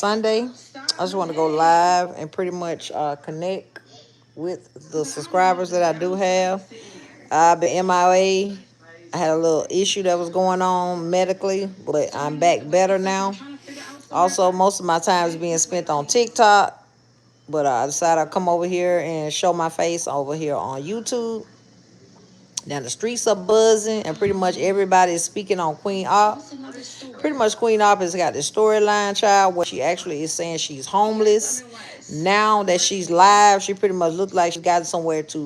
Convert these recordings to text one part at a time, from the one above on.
Sunday. I just want to go live and pretty much connect with the subscribers that I do have. I've been MIA. I had a little issue that was going on medically, but I'm back better now. Also, most of my time is being spent on TikTok, but I decided I'd come over here and show my face over here on YouTube. Now the streets are buzzing, and pretty much everybody is speaking on Queen Op. Pretty much Queen Op has got the storyline, child, where she actually is saying she's homeless. Now that she's live, she pretty much looked like she's got somewhere to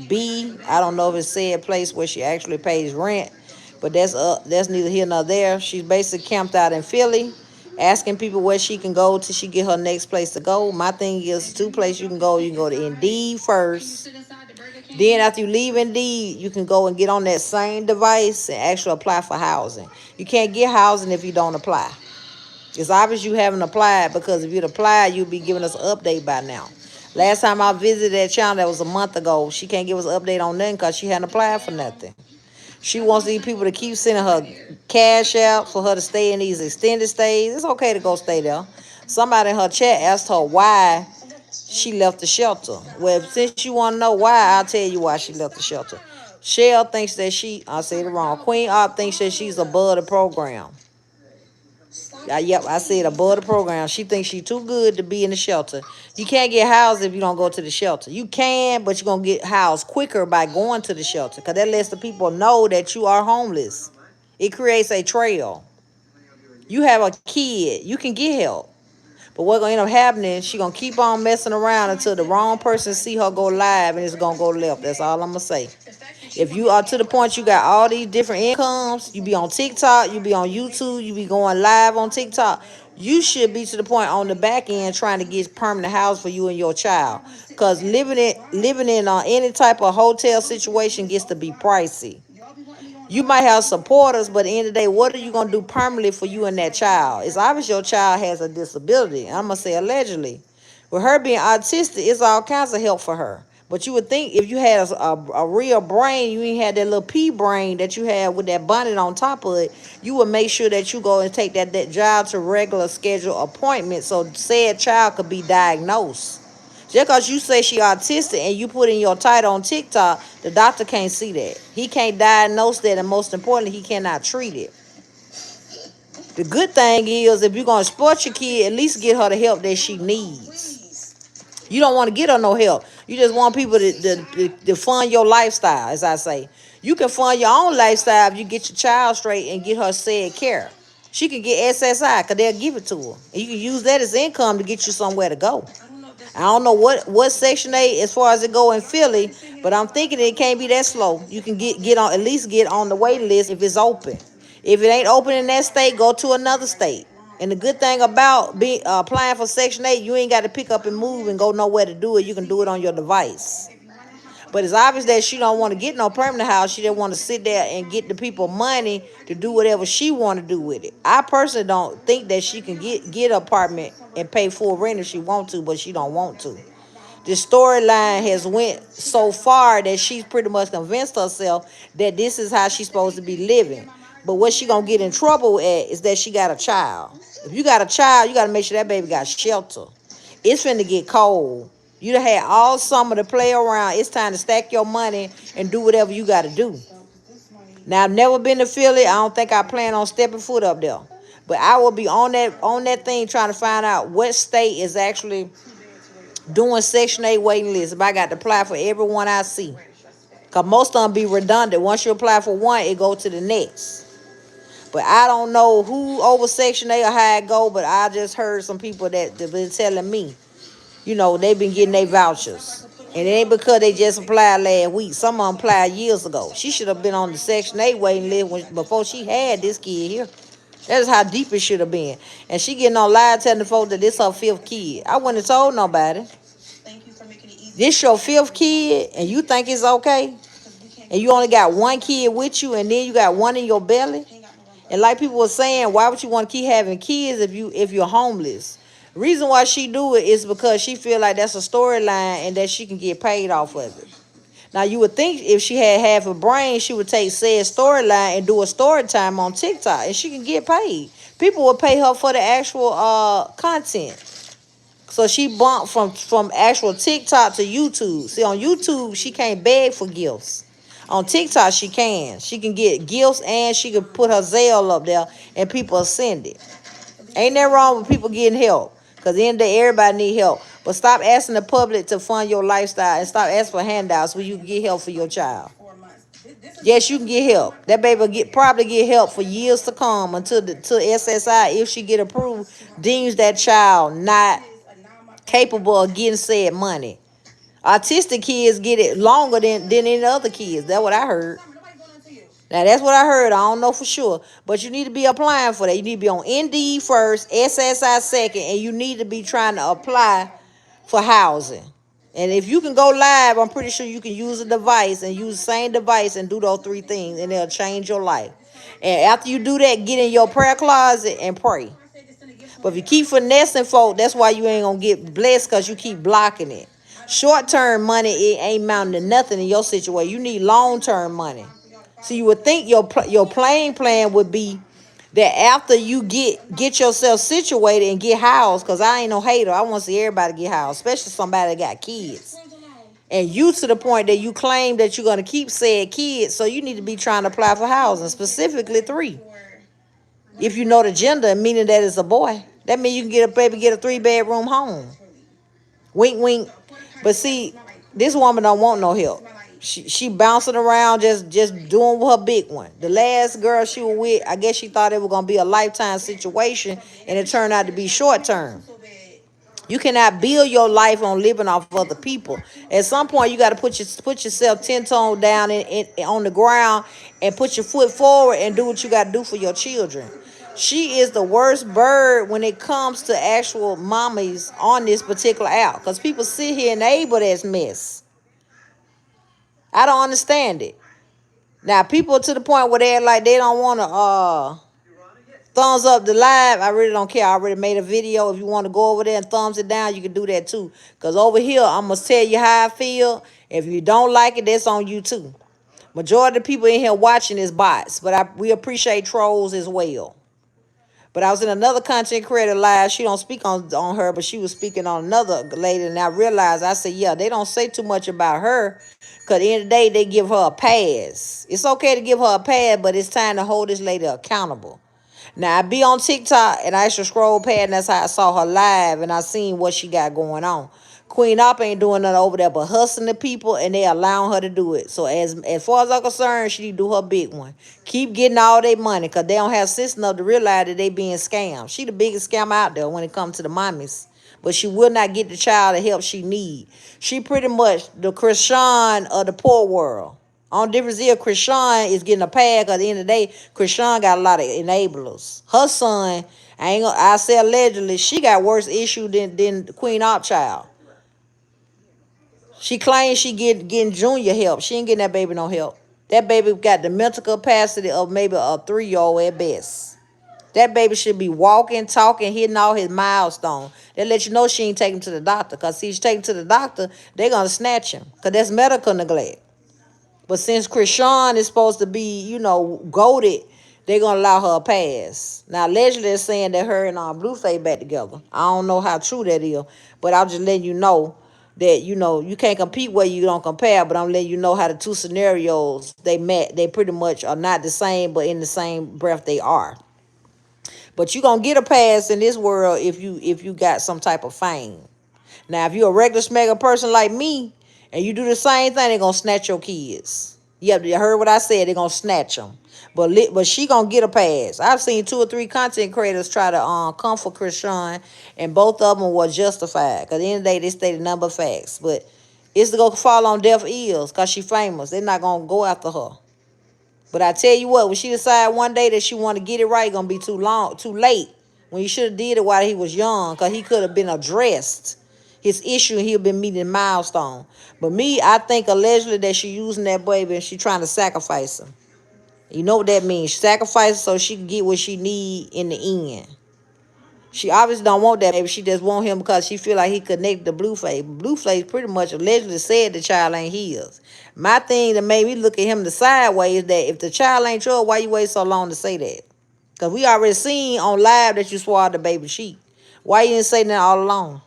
be. I don't know if it's said place where she actually pays rent, but that's neither here nor there. She's basically camped out in Philly, asking people where she can go till she get her next place to go. My thing is two places you can go. You can go to Indeed first. Then after you leave Indeed, you can go and get on that same device and actually apply for housing. You can't get housing if you don't apply. It's obvious you haven't applied, because if you'd applied, you'd be giving us an update by now. Last time I visited that channel, that was a month ago. She can't give us an update on nothing because she hadn't applied for nothing. She wants these people to keep sending her cash out for her to stay in these extended stays. It's okay to go stay there. Somebody in her chat asked her why she left the shelter. Well, since you want to know why, I'll tell you why she left the shelter. Shell thinks that I said it wrong. Queen Op thinks that she's above the program. Yep, I said above the program. She thinks she's too good to be in the shelter. You can't get housed if you don't go to the shelter. You can, but you're going to get housed quicker by going to the shelter, because that lets the people know that you are homeless. It creates a trail. You have a kid, you can get help. But what's going to end up happening, she's going to keep on messing around until the wrong person see her go live, and it's going to go left. That's all I'm going to say. If you are to the point you got all these different incomes, you be on TikTok, you be on YouTube, you be going live on TikTok, you should be to the point on the back end trying to get permanent house for you and your child. Because living in any type of hotel situation gets to be pricey. You might have supporters, but at the end of the day, what are you going to do permanently for you and that child? It's obvious your child has a disability. I'm going to say allegedly. With her being autistic, it's all kinds of help for her. But you would think if you had a real brain, you ain't had that little pea brain that you had with that bonnet on top of it, you would make sure that you go and take that job to regular scheduled appointment so said child could be diagnosed. Just because you say she autistic and you put in your title on TikTok, the doctor can't see that. He can't diagnose that, and most importantly, he cannot treat it. The good thing is, if you're going to support your kid, at least get her the help that she needs. You don't want to get her no help. You just want people to fund your lifestyle, as I say. You can fund your own lifestyle if you get your child straight and get her said care. She can get SSI because they'll give it to her. And you can use that as income to get you somewhere to go. I don't know what Section 8 as far as it go in Philly, but I'm thinking it can't be that slow. You can get on, at least get on the waiting list if it's open. If it ain't open in that state, go to another state. And the good thing about applying for Section 8, you ain't got to pick up and move and go nowhere to do it. You can do it on your device. But it's obvious that she don't want to get no permanent house. She just want to sit there and get the people money to do whatever she want to do with it. I personally don't think that she can get an apartment and pay full rent if she want to, but she don't want to. The storyline has went so far that she's pretty much convinced herself that this is how she's supposed to be living. But what she gonna get in trouble at is that she got a child. If you got a child, you got to make sure that baby got shelter. It's finna get cold. You done had all summer to play around. It's time to stack your money and do whatever you got to do. Now, I've never been to Philly. I don't think I plan on stepping foot up there. But I will be on that thing trying to find out what state is actually doing Section 8 waiting list. If I got to apply for everyone I see. Because most of them be redundant. Once you apply for one, it go to the next. But I don't know who over Section 8 or how it go, but I just heard some people that been telling me, you know, they've been getting their vouchers. And it ain't because they just applied last week. Some of them applied years ago. She should have been on the Section 8 waiting list before she had this kid here. That is how deep it should have been. And she getting on live telling the folks that this her 5th kid. I wouldn't have told nobody. This your 5th kid and you think it's okay? And you only got one kid with you and then you got one in your belly? And like people were saying, why would you want to keep having kids if you're homeless? Reason why she do it is because she feel like that's a storyline and that she can get paid off of it. Now, you would think if she had half a brain, she would take said storyline and do a story time on TikTok and she can get paid. People will pay her for the actual content. So she bumped from actual TikTok to YouTube. See, on YouTube, she can't beg for gifts. On TikTok, she can. She can get gifts and she can put her Zelle up there and people will send it. Ain't that wrong with people getting help? Because at the end of the day, everybody need help. But stop asking the public to fund your lifestyle and stop asking for handouts where you can get help for your child. Yes, you can get help. That baby will probably get help for years to come until till SSI, if she get approved, deems that child not capable of getting said money. Autistic kids get it longer than any other kids. That's what I heard. Now, that's what I heard. I don't know for sure. But you need to be applying for that. You need to be on Indeed first, SSI second, and you need to be trying to apply for housing. And if you can go live, I'm pretty sure you can use a device and use the same device and do those three things, and it'll change your life. And after you do that, get in your prayer closet and pray. But if you keep finessing folk, that's why you ain't going to get blessed, because you keep blocking it. Short-term money, it ain't mounting to nothing in your situation. You need long-term money. So you would think your playing plan would be that after you get yourself situated and get housed, because I ain't no hater. I want to see everybody get housed, especially somebody that got kids. And you to the point that you claim that you're going to keep said kids, so you need to be trying to apply for housing, specifically 3. If you know the gender, meaning that it's a boy, that means you can get a 3-bedroom home. Wink, wink. But see, this woman don't want no help. She bouncing around just doing her big one. The last girl she was with, I guess she thought it was gonna be a lifetime situation, and it turned out to be short term. You cannot build your life on living off of other people. At some point, you got to put yourself 10 toes down on the ground and put your foot forward and do what you got to do for your children. She is the worst bird when it comes to actual mommies on this particular app, because people sit here and enable this mess. I don't understand it. Now, people to the point where they're like, they don't want to thumbs up the live. I really don't care. I already made a video. If you want to go over there and thumbs it down, you can do that too. Because over here, I'm going to tell you how I feel. If you don't like it, that's on you too. Majority of the people in here watching is bots, but we appreciate trolls as well. But I was in another content creator live. She don't speak on her, but she was speaking on another lady. And I realized, I said, yeah, they don't say too much about her. Because at the end of the day, they give her a pass. It's okay to give her a pass, but it's time to hold this lady accountable. Now, I be on TikTok, and I used to scroll past, and that's how I saw her live, and I seen what she got going on. Queen Op ain't doing nothing over there but hustling the people, and they allowing her to do it. So as far as I'm concerned, she need to do her big one. Keep getting all their money, because they don't have sense enough to realize that they being scammed. She the biggest scam out there when it comes to the mommies. But she will not get the child the help she need. She pretty much the Krishan of the poor world. On difference here, Krishan is getting a pad, because at the end of the day, Krishan got a lot of enablers. Her son, I say allegedly, she got worse issue than Queen Op child. She claims she getting junior help. She ain't getting that baby no help. That baby got the mental capacity of maybe a 3-year-old at best. That baby should be walking, talking, hitting all his milestones. They let you know she ain't taking him to the doctor. Because see, she take him to the doctor, they're going to snatch him. Because that's medical neglect. But since Krishan is supposed to be, goated, they're going to allow her a pass. Now, allegedly they're saying that her and Blueface back together. I don't know how true that is. But I'm just letting you know that, you can't compete where you don't compare. But I'm letting you know how the two scenarios they met. They pretty much are not the same, but in the same breath they are. But you're going to get a pass in this world if you got some type of fame. Now, if you're a regular smegger person like me, and you do the same thing, they're going to snatch your kids. Yep, you heard what I said. They're going to snatch them. But she going to get a pass. I've seen 2 or 3 content creators try to come for Krishan, and both of them were justified. Because at the end of the day, they stated number of facts. But it's to go fall on deaf ears because she famous. They're not going to go after her. But I tell you what, when she decide one day that she want to get it right, going to be too late. When you should have did it while he was young, because he could have been addressed. His issue, he'll been meeting milestone. But me, I think allegedly that she using that baby and she trying to sacrifice him. You know what that means? Sacrifice so she can get what she need in the end. She obviously don't want that baby. She just want him because she feel like he connected to Blueface. Blueface pretty much allegedly said the child ain't his. My thing that made me look at him the sideways is that if the child ain't yours, why you wait so long to say that? Because we already seen on live that you swallowed the baby sheep. Why you didn't say that all along?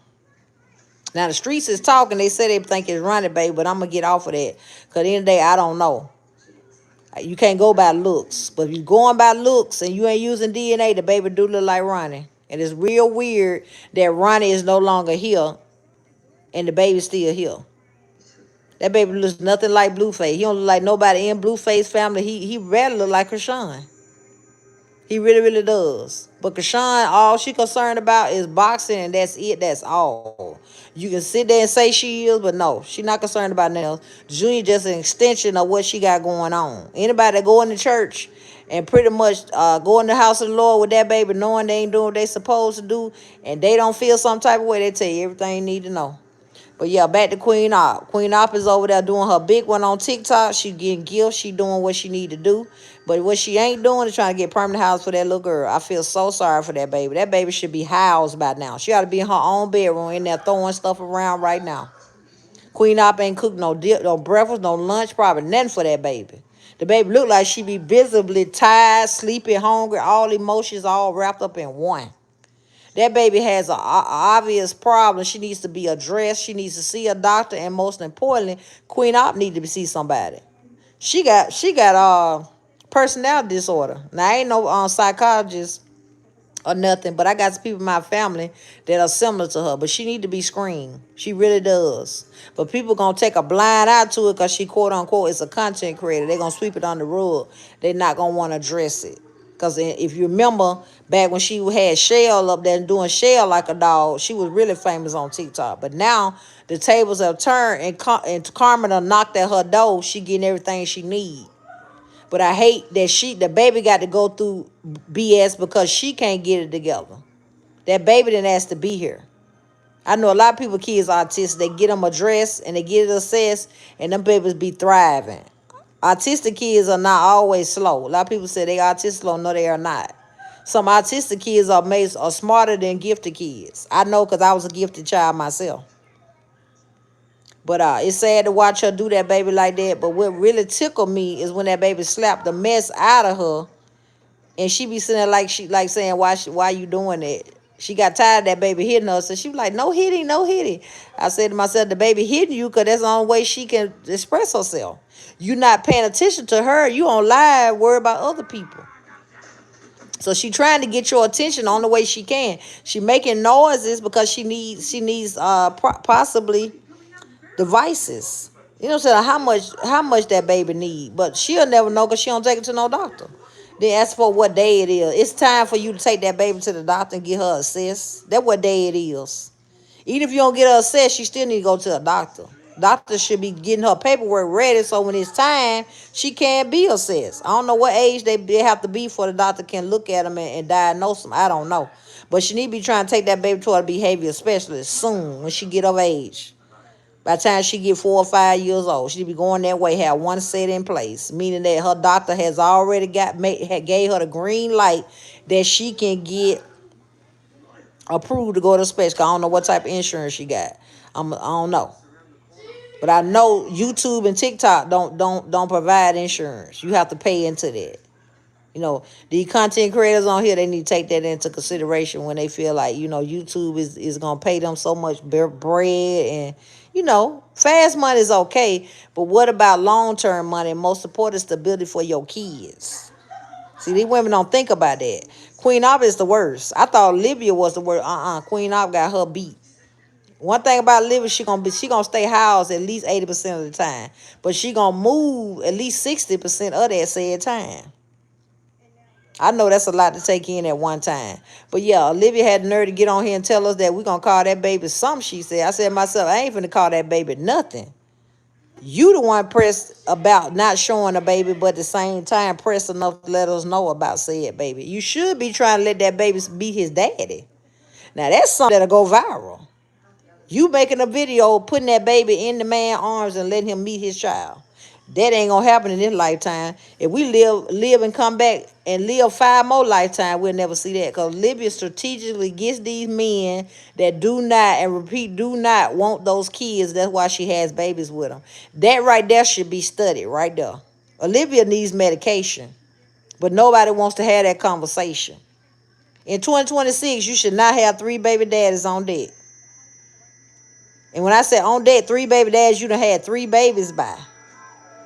Now, the streets is talking. They say they think it's running, baby, but I'm going to get off of that. Because at the end of the day, I don't know. You can't go by looks. But if you're going by looks and you ain't using DNA, the baby do look like Ronnie. And it's real weird that Ronnie is no longer here and the baby's still here. That baby looks nothing like Blueface. He don't look like nobody in Blueface family. He rather look like Krishan. He really, really does. But Krishan, all she concerned about is boxing, and that's it. That's all. You can sit there and say she is, but no, she not concerned about nothing else. Junior just an extension of what she got going on. Anybody that go into church and pretty much go in the house of the Lord with that baby, knowing they ain't doing what they supposed to do, and they don't feel some type of way, they tell you everything you need to know. But yeah, back to Queen Op. Queen Op is over there doing her big one on TikTok. She getting gifts. She doing what she need to do. But what she ain't doing is trying to get permanent house for that little girl. I feel so sorry for that baby. That baby should be housed by now. She ought to be in her own bedroom in there throwing stuff around right now. Queen Op ain't cooked no dip, no breakfast, no lunch, probably nothing for that baby. The baby look like she be visibly tired, sleepy, hungry, all emotions all wrapped up in one. That baby has an obvious problem. She needs to be addressed. She needs to see a doctor, and most importantly, Queen Op need to see somebody. She got personality disorder. Now I ain't no psychologist or nothing, but I got some people in my family that are similar to her. But she need to be screened. She really does. But people gonna take a blind eye to it because she quote unquote is a content creator. They gonna sweep it on the rug. They not gonna want to address it. Because if you remember back when she had Shell up there doing Shell like a dog, she was really famous on TikTok. But now the tables have turned and Carmen done knocked at her door. She getting everything she need. But I hate that the baby got to go through BS because she can't get it together. That baby didn't ask to be here. I know a lot of people, kids autistic, they get them addressed and they get it assessed, and them babies be thriving. Autistic kids are not always slow. A lot of people say they autistic slow. No, they are not. Some autistic kids are smarter than gifted kids. I know because I was a gifted child myself. But it's sad to watch her do that baby like that. But what really tickled me is when that baby slapped the mess out of her, and she be sitting there like saying, why you doing that? She got tired of that baby hitting her, so she was like, no hitting, no hitting. I said to myself, the baby hitting you because that's the only way she can express herself. You not paying attention to her. You on live, worry about other people. So she trying to get your attention on the way she can. She making noises because she needs possibly devices. You know what I'm saying? How much that baby need. But she'll never know because she don't take it to no doctor. Then ask for what day it is. It's time for you to take that baby to the doctor and get her assessed. That's what day it is. Even if you don't get her assessed, she still need to go to a doctor. Doctor should be getting her paperwork ready so when it's time, she can be assessed. I don't know what age they have to be for the doctor can look at them and diagnose them. I don't know. But she need to be trying to take that baby to a behavior specialist soon when she get of age. By the time she get 4 or 5 years old, she be going that way, have one set in place, meaning that her doctor has already gave her the green light that she can get approved to go to special. I don't know what type of insurance she got. I don't know. But I know YouTube and TikTok don't provide insurance. You have to pay into that. You know, the content creators on here, they need to take that into consideration when they feel like, YouTube is going to pay them so much bread. And, fast money is okay. But what about long-term money? And most important, stability for your kids. See, these women don't think about that. Queen Op is the worst. I thought Olivia was the worst. Queen Op got her beat. One thing about Olivia, she gonna stay housed at least 80% of the time. But she gonna move at least 60% of that said time. I know that's a lot to take in at one time. But yeah, Olivia had the nerve to get on here and tell us that we're going to call that baby something, she said. I said to myself, I ain't finna call that baby nothing. You the one pressed about not showing a baby, but at the same time pressed enough to let us know about said baby. You should be trying to let that baby be his daddy. Now, that's something that'll go viral. You making a video, putting that baby in the man's arms and letting him meet his child. That ain't gonna happen in this lifetime. If we live and come back and live 5 more lifetimes, we'll never see that. Because Libya strategically gets these men that do not want those kids. That's why she has babies with them. That right there should be studied right there. Olivia needs medication. But nobody wants to have that conversation. In 2026, you should not have 3 baby daddies on deck. And when I say on deck, 3 baby daddies, you done had 3 babies by.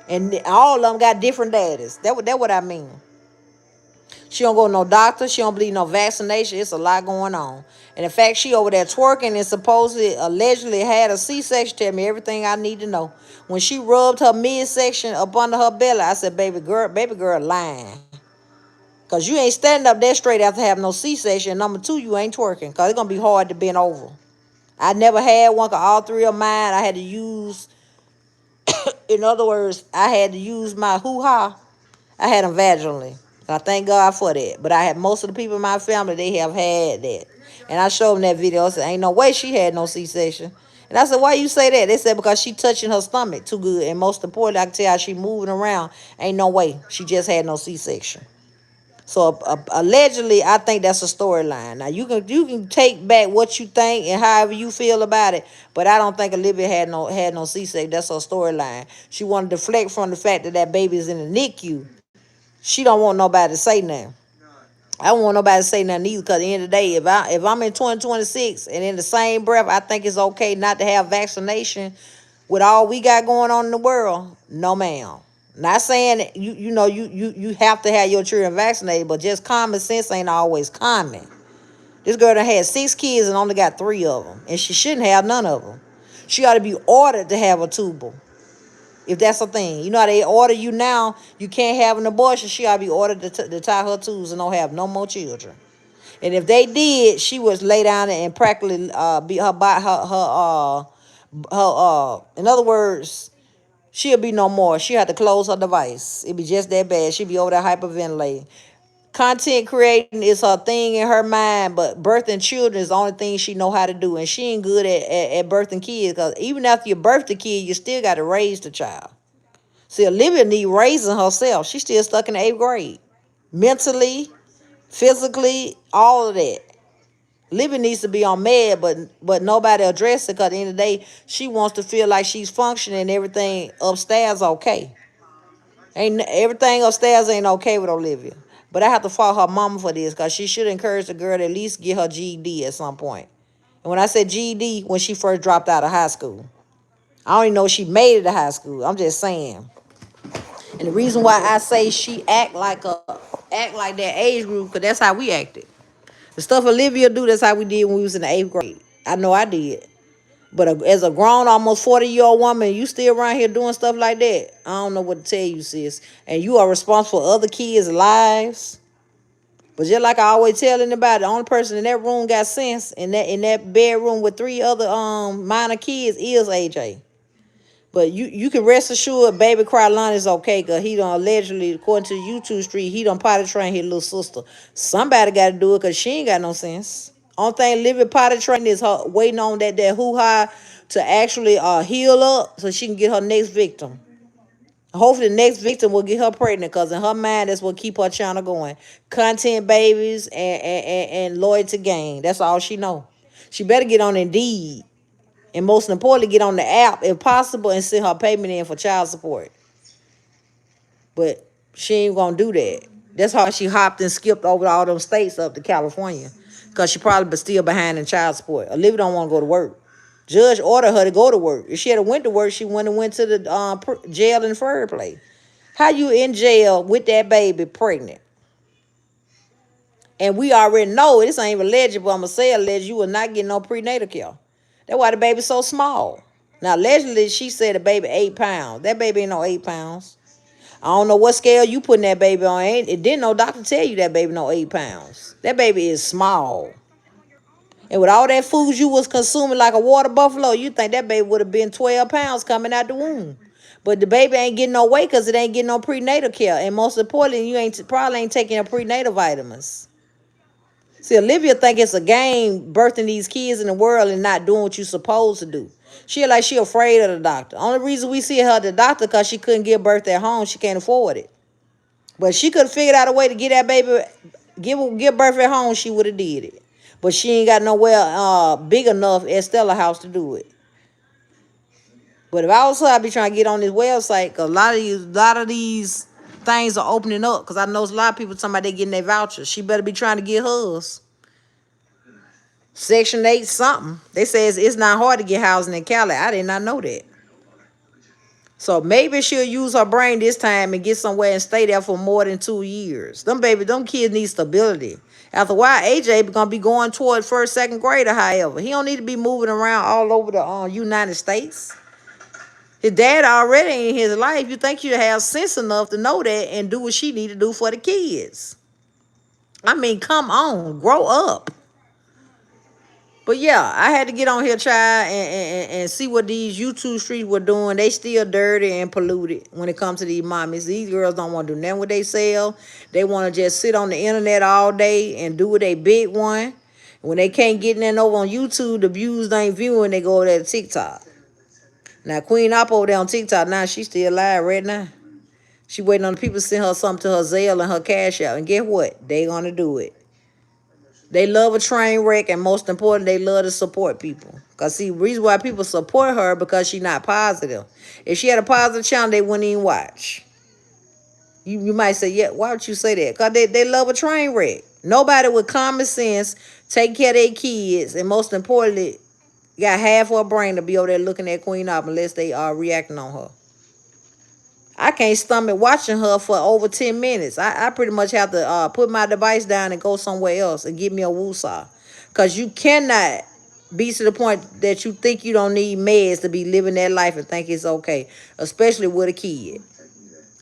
And all of them got different daddies. That what I mean. She don't go to no doctor. She don't believe no vaccination. It's a lot going on. And in fact, she over there twerking and supposedly, allegedly had a C-section. Tell me everything I need to know. When she rubbed her midsection up under her belly, I said, baby girl lying. Because you ain't standing up that straight after having no C-section. Number 2, you ain't twerking. Because it's going to be hard to bend over. I never had one because all 3 of mine, I had to use, in other words, I had to use my hoo-ha. I had them vaginally. I thank God for that. But I had most of the people in my family, they have had that. And I showed them that video. I said, ain't no way she had no C-section. And I said, why you say that? They said, because she touching her stomach too good. And most importantly, I can tell how she moving around. Ain't no way. She just had no C-section. So allegedly, I think that's a storyline. Now you can take back what you think and however you feel about it, but I don't think Olivia had no C-section. That's her storyline. She wanted to deflect from the fact that baby is in the NICU. She don't want nobody to say nothing. I don't want nobody to say nothing either, because at the end of the day, if I'm in 2026 and in the same breath, I think it's okay not to have vaccination with all we got going on in the world. No, ma'am. Not saying you have to have your children vaccinated, but just common sense ain't always common. This girl done had 6 kids and only got 3 of them, and she shouldn't have none of them. She ought to be ordered to have a tubal, if that's a thing. You know how they order you now, you can't have an abortion. She ought to be ordered to tie her tubes and don't have no more children. And if they did, she would lay down and practically be her in other words, she'll be no more. She had to close her device. It'd be just that bad. She'd be over there hyperventilating. Content creating is her thing in her mind, but birthing children is the only thing she know how to do. And she ain't good at birthing kids, because even after you birth the kid, you still got to raise the child. See, Olivia need raising herself. She's still stuck in the 8th grade. Mentally, physically, all of that. Olivia needs to be on med, but nobody address it, because at the end of the day, she wants to feel like she's functioning and everything upstairs okay. Ain't everything upstairs ain't okay with Olivia. But I have to fault her mama for this, because she should encourage the girl to at least get her GED at some point. And when I said GED, when she first dropped out of high school. I don't even know if she made it to high school. I'm just saying. And the reason why I say she act like that age group, because that's how we acted. The stuff Olivia do, that's how we did when we was in the 8th grade. I know I did. But as a grown, almost 40-year-old woman, you still around here doing stuff like that. I don't know what to tell you, sis. And you are responsible for other kids' lives. But just like I always tell anybody, the only person in that room got sense in that bedroom with 3 other minor kids is AJ. But you can rest assured, baby Crylon is okay, because he done allegedly, according to YouTube street, he done potty train his little sister. Somebody got to do it, because she ain't got no sense. Only thing living potty train is her waiting on that hoo-ha to actually heal up so she can get her next victim. Hopefully the next victim will get her pregnant, because in her mind, that's what keep her channel going. Content babies and loyalty gain. That's all she know. She better get on Indeed. And most importantly, get on the app if possible and send her payment in for child support. But she ain't gonna do that. That's how she hopped and skipped over all them states up to California, because she probably still behind in child support. Olivia don't want to go to work. Judge ordered her to go to work. If she had went to work, she wouldn't have went to the jail in the first place. How you in jail with that baby pregnant? And we already know, this ain't even alleged, but I'm going to say alleged, you will not get no prenatal care. That's why the baby's so small. Now, allegedly, she said the baby 8 pounds. That baby ain't no 8 pounds. I don't know what scale you putting that baby on. It didn't no doctor tell you that baby no 8 pounds. That baby is small. And with all that food you was consuming like a water buffalo, you think that baby would have been 12 pounds coming out the womb. But the baby ain't getting no weight because it ain't getting no prenatal care. And most importantly, you probably ain't taking your prenatal vitamins. See, Olivia think it's a game birthing these kids in the world and not doing what you supposed to do. She afraid of the doctor. Only reason we see her at the doctor because she couldn't give birth at home. She can't afford it. But she could have figured out a way to get that baby, give birth at home, she would have did it. But she ain't got nowhere big enough at Stella House to do it. But if I was her, I'd be trying to get on this website, because a lot of these things are opening up. Because I know a lot of people talking about they getting their vouchers. She better be trying to get hers. Section 8 something. They say it's not hard to get housing in Cali. I did not know that. So maybe she'll use her brain this time and get somewhere and stay there for more than 2 years. Them kids need stability. After a while, AJ gonna be going toward first, second grader, however. He don't need to be moving around all over the United States. His dad already in his life. You think you have sense enough to know that and do what she need to do for the kids. I mean, come on, grow up. But yeah, I had to get on here, child, and see what these YouTube streets were doing. They still dirty and polluted when it comes to these mommies. These girls don't want to do nothing with they sell. They want to just sit on the internet all day and do what they big one. When they can't get in over on YouTube, the views ain't viewing, they go over there to TikTok. Now, Queen Op over there on TikTok, now she still alive right now. She waiting on the people to send her something to her Zelle and her Cash App. And guess what? They gonna do it. They love a train wreck, and most important, they love to support people. Because, see, the reason why people support her because she's not positive. If she had a positive channel, they wouldn't even watch. You might say, yeah, why would you say that? Because they love a train wreck. Nobody with common sense, take care of their kids, and most importantly, got half of a brain to be over there looking at Queen Op unless they are reacting on her. I can't stomach watching her for over 10 minutes. I pretty much have to put my device down and go somewhere else and get me a woosah. Because you cannot be to the point that you think you don't need meds to be living that life and think it's okay, especially with a kid.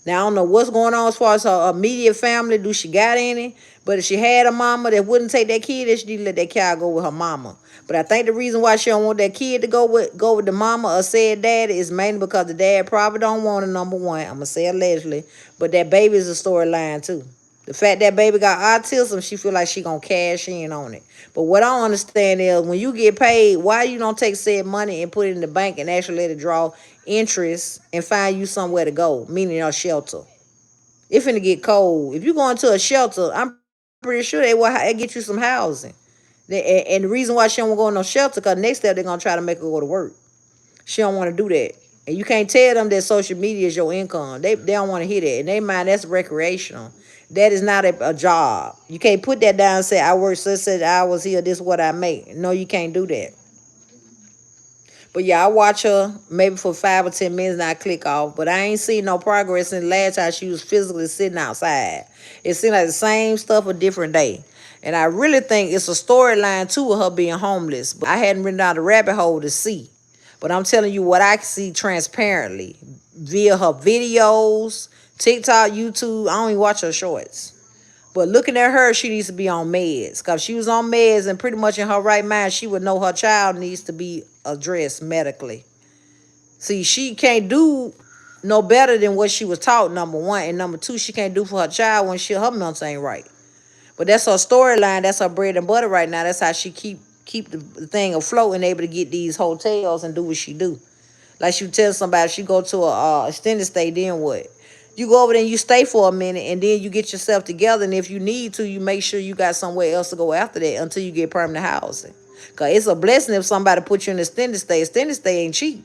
Now, I don't know what's going on as far as her immediate family. Do she got any? But if she had a mama that wouldn't take that kid, then she need to let that child go with her mama. But I think the reason why she don't want that kid to go with the mama or said daddy is mainly because the dad probably don't want her, number one. I'm going to say allegedly. But that baby is a storyline, too. The fact that baby got autism, she feel like she going to cash in on it. But what I don't understand is when you get paid, why you don't take said money and put it in the bank and actually let it draw interest and find you somewhere to go, meaning a shelter. It's finna get cold. If you go into a shelter, I'm pretty sure they will get you some housing. And the reason why she don't want to go in no shelter, because next step they're going to try to make her go to work. She don't want to do that. And you can't tell them that social media is your income. They don't want to hear that. In their mind, that's recreational. That is not a job. You can't put that down and say, I work such hours here, this is what I make. No, you can't do that. But yeah, I watch her maybe for 5 or 10 minutes and I click off. But I ain't seen no progress since the last time she was physically sitting outside. It seemed like the same stuff a different day. And I really think it's a storyline too of her being homeless. But I hadn't written down the rabbit hole to see. But I'm telling you what I see transparently via her videos, TikTok, YouTube. I don't even watch her shorts. But looking at her, she needs to be on meds. Because she was on meds and pretty much in her right mind, she would know her child needs to be addressed medically. See, she can't do no better than what she was taught, number one. And number two, she can't do for her child when her mental ain't right. But that's her storyline. That's her bread and butter right now. That's how she keep the thing afloat and able to get these hotels and do what she do. Like she tell somebody, she go to a extended stay, then what? You go over there and you stay for a minute and then you get yourself together. And if you need to, you make sure you got somewhere else to go after that until you get permanent housing. Because it's a blessing if somebody put you in extended stay. Extended stay ain't cheap.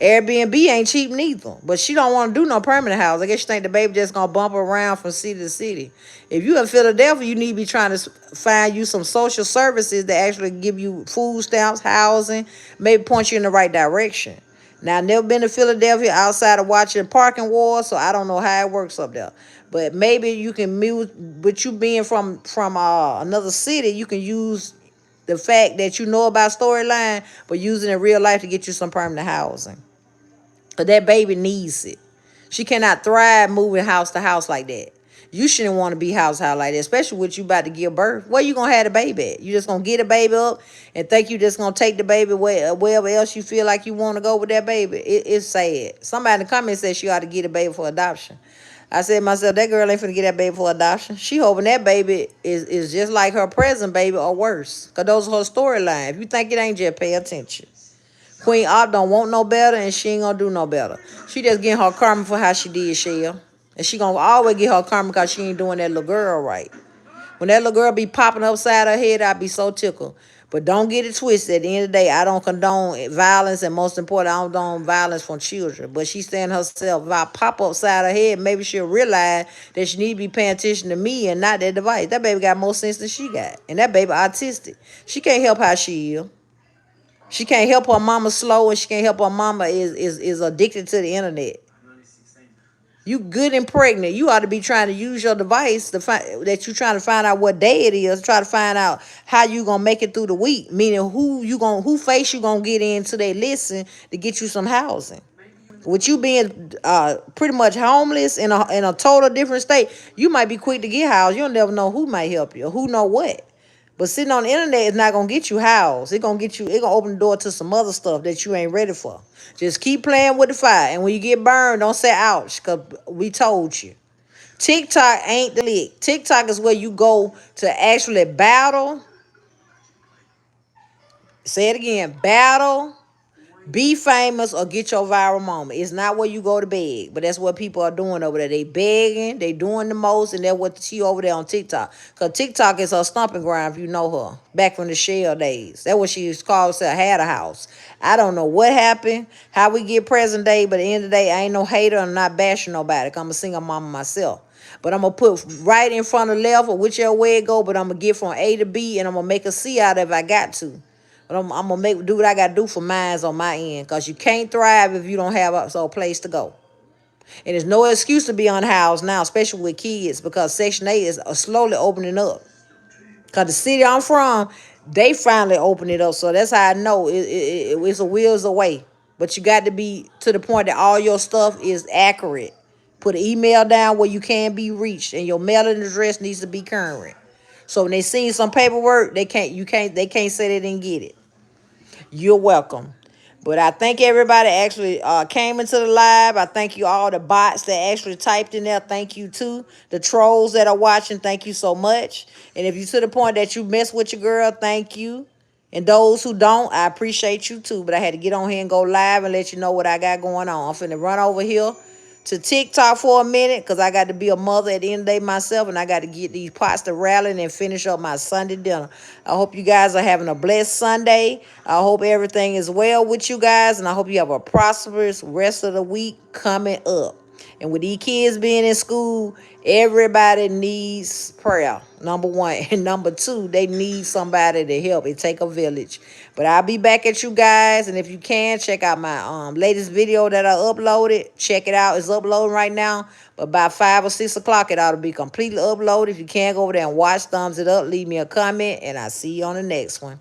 Airbnb ain't cheap neither. But she don't want to do no permanent house. I guess she think the baby just going to bump around from city to city. If you in Philadelphia, you need to be trying to find you some social services that actually give you food stamps, housing, maybe point you in the right direction. Now, I've never been to Philadelphia outside of watching parking wars, so I don't know how it works up there. But maybe you can move, with you being from another city, you can use the fact that you know about storyline, but using it in real life to get you some permanent housing. Because that baby needs it. She cannot thrive moving house to house like that. You shouldn't want to be house to house like that, especially with you about to give birth. Where you going to have the baby at? You just going to get a baby up and think you just going to take the baby wherever else you feel like you want to go with that baby? It's sad. Somebody in the comments said she ought to get a baby for adoption. I said to myself, that girl ain't finna get that baby for adoption. She hoping that baby is just like her present baby or worse. Because those are her storyline. If you think it ain't, just pay attention. Queen Op don't want no better, and she ain't gonna do no better. She just getting her karma for how she did Shell. And she gonna always get her karma because she ain't doing that little girl right. When that little girl be popping upside her head, I be so tickled. But don't get it twisted. At the end of the day, I don't condone violence, and most important, I don't condone violence from children. But she's saying herself, if I pop upside her head, maybe she'll realize that she need to be paying attention to me and not that device. That baby got more sense than she got. And that baby autistic. She can't help how she is. She can't help her mama slow, and she can't help her mama is addicted to the internet. You good and pregnant. You ought to be trying to use your device to find that you trying to find out what day it is. Try to find out how you gonna make it through the week. Meaning who face you gonna get into they listen to get you some housing. With you being pretty much homeless in a total different state, you might be quick to get housed. You'll never know who might help you or who know what. But sitting on the internet is not gonna get you housed. It gonna open the door to some other stuff that you ain't ready for. Just keep playing with the fire. And when you get burned, don't say ouch, because we told you. TikTok ain't the lick. TikTok is where you go to actually battle. Say it again, battle. Be famous or get your viral moment. It's not where you go to beg, but that's what people are doing over there. They begging, they doing the most, and that's what she over there on TikTok. Because TikTok is her stomping ground if you know her. Back from the Shell days. That's what she was called, had a house. I don't know what happened, how we get present day, but at the end of the day, I ain't no hater. I'm not bashing nobody. I'm a single mama myself. But I'm going to put right in front of left or whichever way it go, but I'm going to get from A to B, and I'm going to make a C out of it if I got to. But I'm gonna do what I gotta do for mines on my end, cause you can't thrive if you don't have a place to go. And there's no excuse to be unhoused now, especially with kids, because Section 8 is slowly opening up. Cause the city I'm from, they finally opened it up, so that's how I know it's a wheels away. But you got to be to the point that all your stuff is accurate. Put an email down where you can be reached, and your mailing address needs to be current. So when they see some paperwork, they can't say they didn't get it. You're welcome. But I thank everybody that actually came into the live. I thank you all the bots that actually typed in there. Thank you too. The trolls that are watching, thank you so much. And if you to the point that you mess with your girl, thank you. And those who don't, I appreciate you too. But I had to get on here and go live and let you know what I got going on. I'm finna run over here to TikTok for a minute, because I got to be a mother at the end of the day myself, and I got to get these pots to rallying and finish up my Sunday dinner. I hope you guys are having a blessed Sunday. I hope everything is well with you guys, and I hope you have a prosperous rest of the week coming up. And with these kids being in school, everybody needs prayer, number one. And number two, they need somebody to help. It take a village. But I'll be back at you guys. And if you can, check out my latest video that I uploaded. Check it out. It's uploading right now. But by 5 or 6 o'clock, it ought to be completely uploaded. If you can, go over there and watch, thumbs it up, leave me a comment, and I'll see you on the next one.